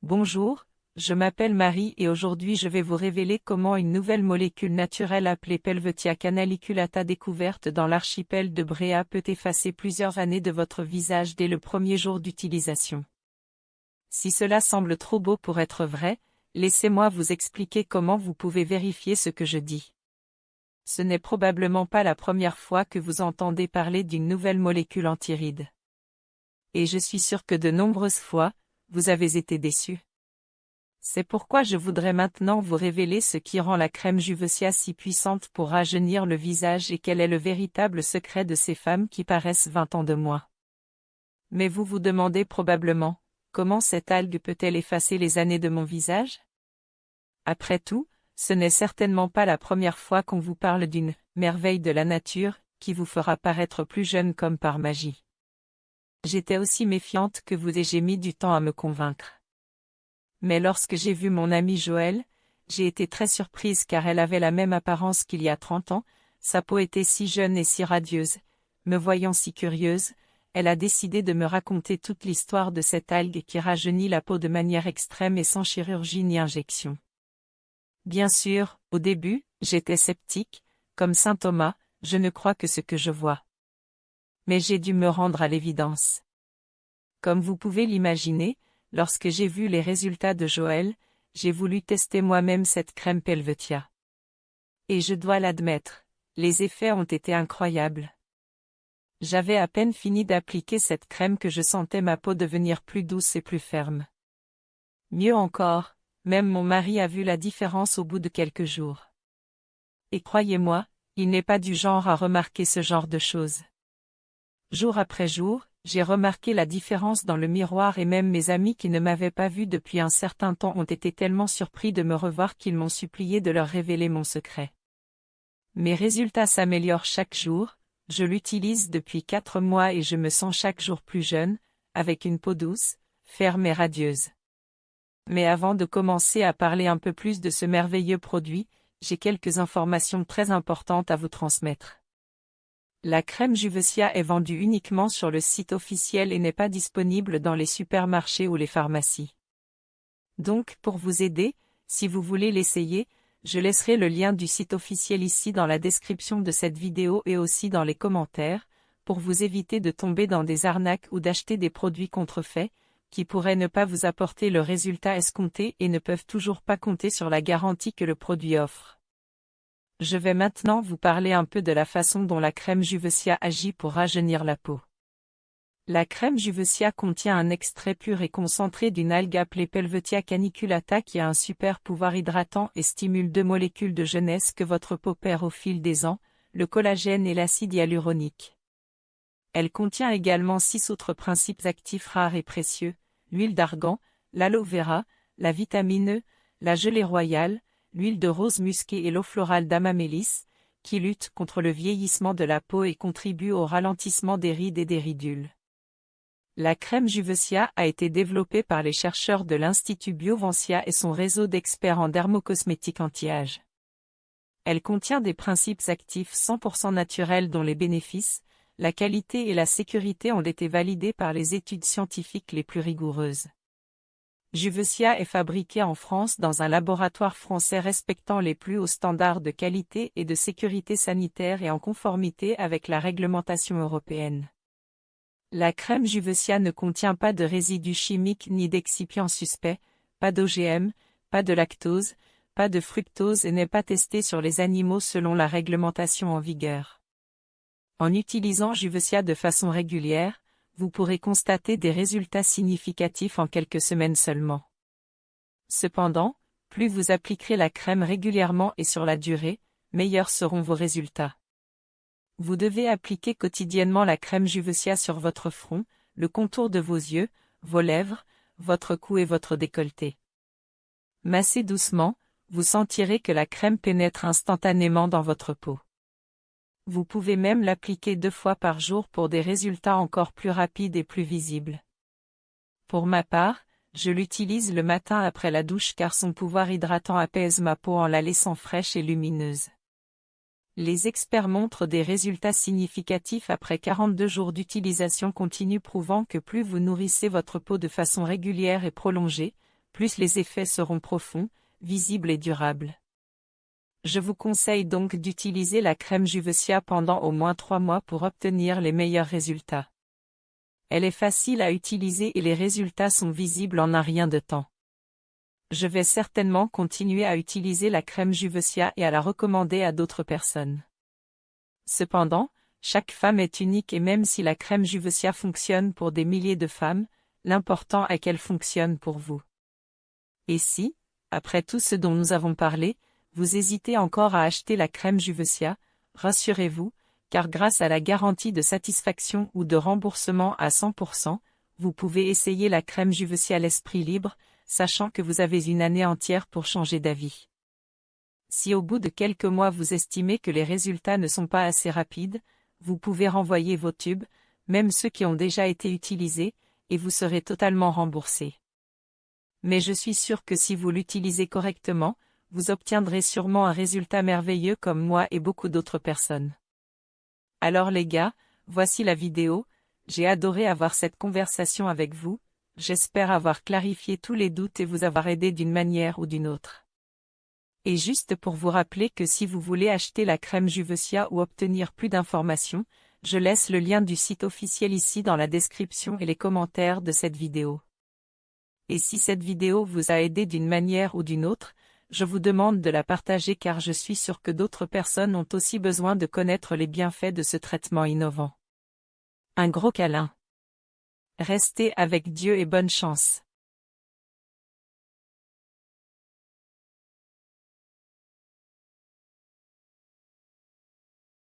Bonjour, je m'appelle Marie et aujourd'hui je vais vous révéler comment une nouvelle molécule naturelle appelée Pelvetia canaliculata découverte dans l'archipel de Bréa peut effacer plusieurs années de votre visage dès le premier jour d'utilisation. Si cela semble trop beau pour être vrai, laissez-moi vous expliquer comment vous pouvez vérifier ce que je dis. Ce n'est probablement pas la première fois que vous entendez parler d'une nouvelle molécule anti-rides. Et je suis sûre que de nombreuses fois, vous avez été déçus. C'est pourquoi je voudrais maintenant vous révéler ce qui rend la crème Juvecia si puissante pour rajeunir le visage et quel est le véritable secret de ces femmes qui paraissent 20 ans de moins. Mais vous vous demandez probablement, comment cette algue peut-elle effacer les années de mon visage? Après tout, ce n'est certainement pas la première fois qu'on vous parle d'une « merveille de la nature » qui vous fera paraître plus jeune comme par magie. J'étais aussi méfiante que vous et j'ai mis du temps à me convaincre. Mais lorsque j'ai vu mon amie Joëlle, j'ai été très surprise car elle avait la même apparence qu'il y a 30 ans, sa peau était si jeune et si radieuse. Me voyant si curieuse, elle a décidé de me raconter toute l'histoire de cette algue qui rajeunit la peau de manière extrême et sans chirurgie ni injection. Bien sûr, au début, j'étais sceptique, comme saint Thomas, je ne crois que ce que je vois. Mais j'ai dû me rendre à l'évidence. Comme vous pouvez l'imaginer, lorsque j'ai vu les résultats de Joëlle, j'ai voulu tester moi-même cette crème Pelvetia. Et je dois l'admettre, les effets ont été incroyables. J'avais à peine fini d'appliquer cette crème que je sentais ma peau devenir plus douce et plus ferme. Mieux encore, même mon mari a vu la différence au bout de quelques jours. Et croyez-moi, il n'est pas du genre à remarquer ce genre de choses. Jour après jour, j'ai remarqué la différence dans le miroir et même mes amis qui ne m'avaient pas vu depuis un certain temps ont été tellement surpris de me revoir qu'ils m'ont supplié de leur révéler mon secret. Mes résultats s'améliorent chaque jour, je l'utilise depuis 4 mois et je me sens chaque jour plus jeune, avec une peau douce, ferme et radieuse. Mais avant de commencer à parler un peu plus de ce merveilleux produit, j'ai quelques informations très importantes à vous transmettre. La crème Juvecia est vendue uniquement sur le site officiel et n'est pas disponible dans les supermarchés ou les pharmacies. Donc, pour vous aider, si vous voulez l'essayer, je laisserai le lien du site officiel ici dans la description de cette vidéo et aussi dans les commentaires, pour vous éviter de tomber dans des arnaques ou d'acheter des produits contrefaits, qui pourraient ne pas vous apporter le résultat escompté et ne peuvent toujours pas compter sur la garantie que le produit offre. Je vais maintenant vous parler un peu de la façon dont la crème Juvecia agit pour rajeunir la peau. La crème Juvecia contient un extrait pur et concentré d'une algue appelée Pelvetia caniculata qui a un super pouvoir hydratant et stimule 2 molécules de jeunesse que votre peau perd au fil des ans, le collagène et l'acide hyaluronique. Elle contient également 6 autres principes actifs rares et précieux, l'huile d'argan, l'aloe vera, la vitamine E, la gelée royale, l'huile de rose musquée et l'eau florale d'Amamélis, qui luttent contre le vieillissement de la peau et contribuent au ralentissement des rides et des ridules. La crème Juvecia a été développée par les chercheurs de l'Institut Bioventia et son réseau d'experts en dermocosmétique anti-âge. Elle contient des principes actifs 100% naturels dont les bénéfices, la qualité et la sécurité ont été validés par les études scientifiques les plus rigoureuses. Juvecia est fabriquée en France dans un laboratoire français respectant les plus hauts standards de qualité et de sécurité sanitaire et en conformité avec la réglementation européenne. La crème Juvecia ne contient pas de résidus chimiques ni d'excipients suspects, pas d'OGM, pas de lactose, pas de fructose et n'est pas testée sur les animaux selon la réglementation en vigueur. En utilisant Juvecia de façon régulière, vous pourrez constater des résultats significatifs en quelques semaines seulement. Cependant, plus vous appliquerez la crème régulièrement et sur la durée, meilleurs seront vos résultats. Vous devez appliquer quotidiennement la crème Juvecia sur votre front, le contour de vos yeux, vos lèvres, votre cou et votre décolleté. Massez doucement, vous sentirez que la crème pénètre instantanément dans votre peau. Vous pouvez même l'appliquer 2 fois par jour pour des résultats encore plus rapides et plus visibles. Pour ma part, je l'utilise le matin après la douche car son pouvoir hydratant apaise ma peau en la laissant fraîche et lumineuse. Les experts montrent des résultats significatifs après 42 jours d'utilisation continue prouvant que plus vous nourrissez votre peau de façon régulière et prolongée, plus les effets seront profonds, visibles et durables. Je vous conseille donc d'utiliser la crème Juvecia pendant au moins 3 mois pour obtenir les meilleurs résultats. Elle est facile à utiliser et les résultats sont visibles en un rien de temps. Je vais certainement continuer à utiliser la crème Juvecia et à la recommander à d'autres personnes. Cependant, chaque femme est unique et même si la crème Juvecia fonctionne pour des milliers de femmes, l'important est qu'elle fonctionne pour vous. Et si, après tout ce dont nous avons parlé, vous hésitez encore à acheter la crème Juvecia, rassurez-vous, car grâce à la garantie de satisfaction ou de remboursement à 100%, vous pouvez essayer la crème Juvecia l'esprit libre, sachant que vous avez une année entière pour changer d'avis. Si au bout de quelques mois vous estimez que les résultats ne sont pas assez rapides, vous pouvez renvoyer vos tubes, même ceux qui ont déjà été utilisés, et vous serez totalement remboursé. Mais je suis sûr que si vous l'utilisez correctement, vous obtiendrez sûrement un résultat merveilleux comme moi et beaucoup d'autres personnes. Alors les gars, voici la vidéo, j'ai adoré avoir cette conversation avec vous, j'espère avoir clarifié tous les doutes et vous avoir aidé d'une manière ou d'une autre. Et juste pour vous rappeler que si vous voulez acheter la crème Juvecia ou obtenir plus d'informations, je laisse le lien du site officiel ici dans la description et les commentaires de cette vidéo. Et si cette vidéo vous a aidé d'une manière ou d'une autre, je vous demande de la partager car je suis sûr que d'autres personnes ont aussi besoin de connaître les bienfaits de ce traitement innovant. Un gros câlin. Restez avec Dieu et bonne chance.